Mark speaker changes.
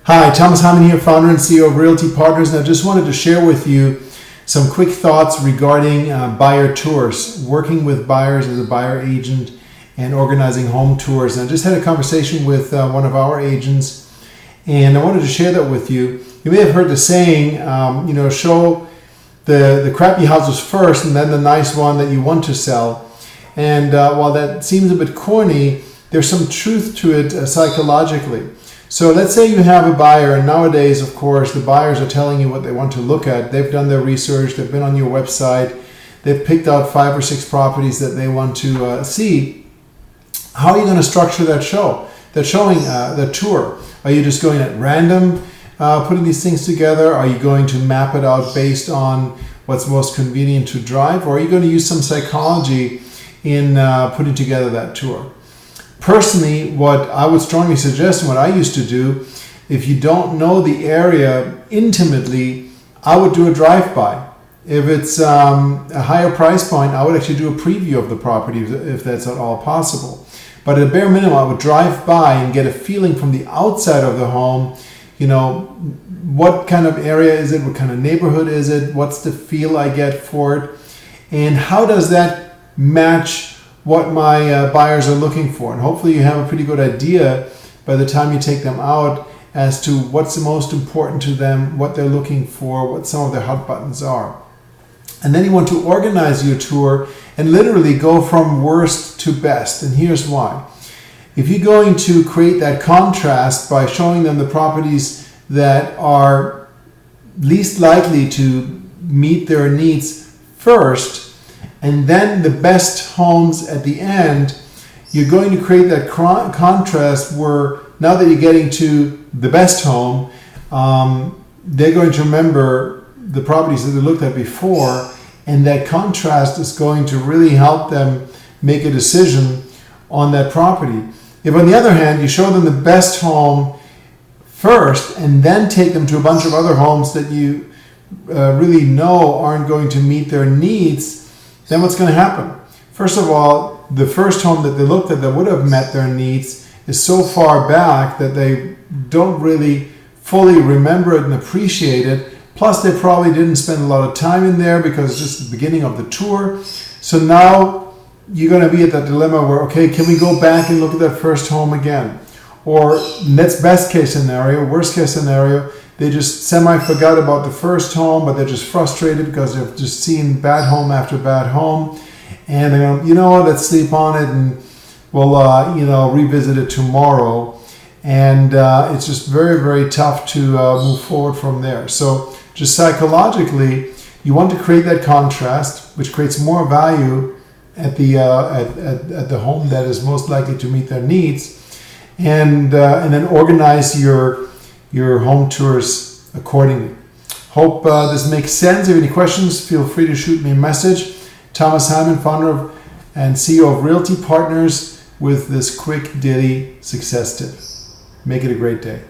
Speaker 1: Hi, Thomas Hyman here, founder and CEO of Realty Partners, and I just wanted to share with you some quick thoughts regarding buyer tours, working with buyers as a buyer agent and organizing home tours. And I just had a conversation with one of our agents, and I wanted to share that with you. You may have heard the saying, show the crappy houses first and then the nice one that you want to sell. And while that seems a bit corny, there's some truth to it psychologically. So let's say you have a buyer, and nowadays, of course, the buyers are telling you what they want to look at. They've done their research, they've been on your website, they've picked out 5 or 6 properties that they want to see. How are you going to structure that show? That tour? Are you just going at random, putting these things together? Are you going to map it out based on what's most convenient to drive? Or are you going to use some psychology in putting together that tour? Personally, what I would strongly suggest and what I used to do, if you don't know the area intimately, I would do a drive-by. If it's a higher price point, I would actually do a preview of the property if that's at all possible. But at a bare minimum, I would drive by and get a feeling from the outside of the home, what kind of area is it, what kind of neighborhood is it, what's the feel I get for it, and how does that match what my buyers are looking for. And hopefully you have a pretty good idea by the time you take them out as to what's the most important to them, what they're looking for, what some of their hot buttons are. And then you want to organize your tour and literally go from worst to best. And here's why. If you're going to create that contrast by showing them the properties that are least likely to meet their needs first, and then the best homes at the end, you're going to create that contrast where now that you're getting to the best home, they're going to remember the properties that they looked at before, and that contrast is going to really help them make a decision on that property. If on the other hand, you show them the best home first and then take them to a bunch of other homes that you really know aren't going to meet their needs, then what's going to happen? First of all, the first home that they looked at that would have met their needs is so far back that they don't really fully remember it and appreciate it. Plus, they probably didn't spend a lot of time in there because it's just the beginning of the tour. So now you're going to be at that dilemma where, okay, can we go back and look at that first home again? Or that's best case scenario. Worst case scenario, they just semi-forgot about the first home, but they're just frustrated because they've just seen bad home after bad home. And they're going, let's sleep on it and we'll, revisit it tomorrow. And it's just very, very tough to move forward from there. So just psychologically, you want to create that contrast, which creates more value at the home that is most likely to meet their needs, and then organize your home tours accordingly. Hope this makes sense. If you have any questions, feel free to shoot me a message. Thomas Hyman, founder and CEO of Realty Partners, with this quick daily success tip. Make it a great day.